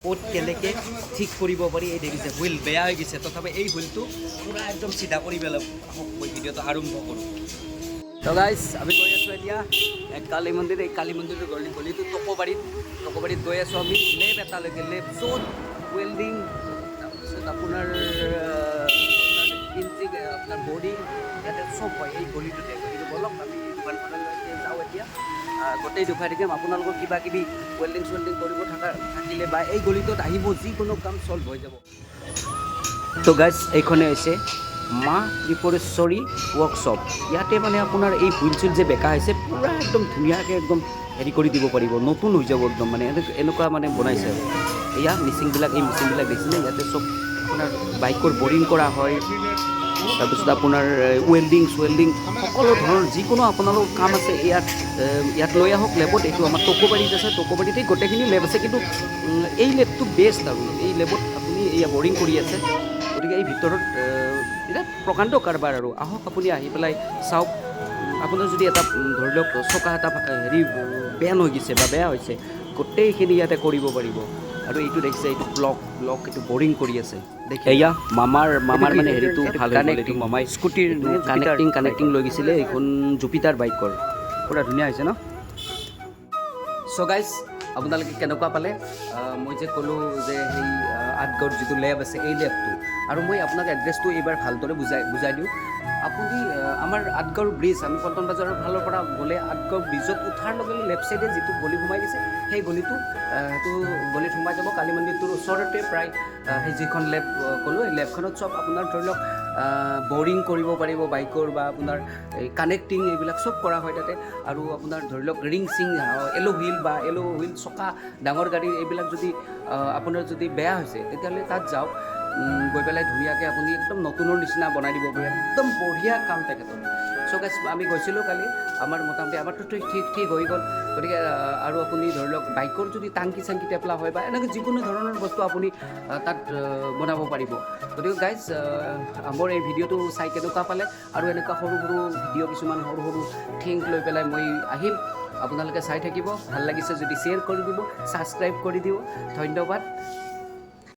ক'ত কেনেকৈ ঠিক কৰিব পাৰি। এই দেখিছে হুইল বেয়া হৈ গৈছে, তথাপি এই হুইলটো পূৰা একদম চিধা কৰি পেলাম। মই ভিডিঅ'টো আৰম্ভ কৰোঁ। তো গাইজ আমি গৈ আছোঁ এতিয়া কালী মন্দিৰ। এই কালী মন্দিৰৰ গলিটো টকোবাৰীত গৈ আছোঁ আমি লেব এটালৈকে। লেব য'ত ৱেল্ডিং, তাৰপিছত আপোনাৰ ইঞ্জিন, আপোনাৰ বৰ্ডিং, ইয়াতে চব হয় এই গলিটোতে। গতিকে বলক আমি দোকানখনলৈকে যাওঁ এতিয়া। গোটেই দেখুৱাই থাকিম আপোনালোকৰ কিবা কিবি ৱেল্ডিং কৰিব থাকিলে বা এই গলিটোত আহিব, যিকোনো কাম চল্ভ হৈ যাব। তো গাইজ এইখনে হৈছে মা ত্ৰিপুৰেশ্বৰী ৱৰ্কশ্বপ। ইয়াতে মানে আপোনাৰ এই হুইল চুইল যে বেকা হৈছে পূৰা একদম ধুনীয়াকৈ একদম হেৰি কৰি দিব পাৰিব, নতুন হৈ যাব একদম। মানে এনেকুৱা মানে বনাইছে আৰু এয়া মিচিংবিলাক, এই মিচিংবিলাক দেখিছেনে? ইয়াতে চব আপোনাৰ বাইকৰ বৰিং কৰা হয়, তাৰপিছত আপোনাৰ ৱেল্ডিং সকলো ধৰণৰ যিকোনো আপোনালোকৰ কাম আছে ইয়াত লৈ আহক লেবত। এইটো আমাৰ টকোবাৰীত আছে, টকোবাৰীতেই গোটেইখিনি লেব আছে, কিন্তু এই লেবটো বেষ্ট আৰু এই লেবত আপুনি এয়া বৰিং কৰি আছে। গতিকে এই ভিতৰত বিৰাট প্ৰকাণ্ড কাৰবাৰ আৰু আহক আপুনি আহি পেলাই চাওক। আপোনাৰ যদি এটা ধৰি লওক চকা এটা হেৰি বেন হৈ গৈছে বা বেয়া হৈছে, গোটেইখিনি ইয়াতে কৰিব পাৰিব। আৰু এইটো দেখিছে, এইটো ব্লক এইটো বৰিং কৰি আছে। দেখি এয়া মামাৰ মানে হেৰিটো ভাল হৈ গ'ল। এইটো মামাই স্কুটিৰ কানেক্টিং লৈ গৈছিলে, এইখন জুপিটাৰ বাইকৰ। পূৰা ধুনীয়া হৈছে ন? চ' গাইজ আপোনালোকে কেনেকুৱা পালে? মই যে ক'লোঁ যে সেই আঠগাঁৱত যিটো লেব আছে, এই লেবটো। আৰু মই আপোনাক এড্ৰেছটো এইবাৰ ভালদৰে বুজাই দিওঁ। আপুনি আমাৰ আঠগাঁৱৰ ব্ৰিজ, আমি পল্টন বজাৰৰ ফালৰ পৰা গ'লে আঠগাঁও ব্ৰিজত উঠাৰ লগে লগে লেফ্ট চাইডে যিটো গলি সোমাই গৈছে, সেই গলিটো সেইটো গলিত সোমাই যাব। কালী মন্দিৰটোৰ ওচৰতে প্ৰায় সেই যিখন লেব ক'লোঁ, এই লেবখনত চব আপোনাৰ ধৰি লওক বৰিং কৰিব পাৰিব বাইকৰ, বা আপোনাৰ এই কানেক্টিং এইবিলাক চব কৰা হয় তাতে। আৰু আপোনাৰ ধৰি লওক ৰিং চিং, এল' হুইল চকা, ডাঙৰ গাড়ী এইবিলাক যদি আপোনাৰ যদি বেয়া হৈছে, তেতিয়াহ'লে তাত যাওক। গৈ পেলাই ধুনীয়াকৈ আপুনি একদম নতুনৰ নিচিনা বনাই দিব পাৰে। একদম বঢ়িয়া কাম তেখেতৰ। চ' গাইজ আমি গৈছিলোঁ কালি, আমাৰ মোটামুটি আমাৰতো ঠিক হৈ গ'ল। গতিকে আৰু আপুনি ধৰি লওক বাইকৰ যদি টাংকি চাংকি টেপলা হয় বা এনেকৈ যিকোনো ধৰণৰ বস্তু আপুনি তাত বনাব পাৰিব। গতিকে গাইজ মোৰ এই ভিডিঅ'টো চাই কেনেকুৱা পালে? আৰু এনেকুৱা সৰু ভিডিঅ' কিছুমান সৰু থিংক লৈ পেলাই মই আহিম। আপোনালোকে চাই থাকিব। ভাল লাগিছে যদি শ্বেয়াৰ কৰি দিব, ছাবস্ক্ৰাইব কৰি দিব। ধন্যবাদ।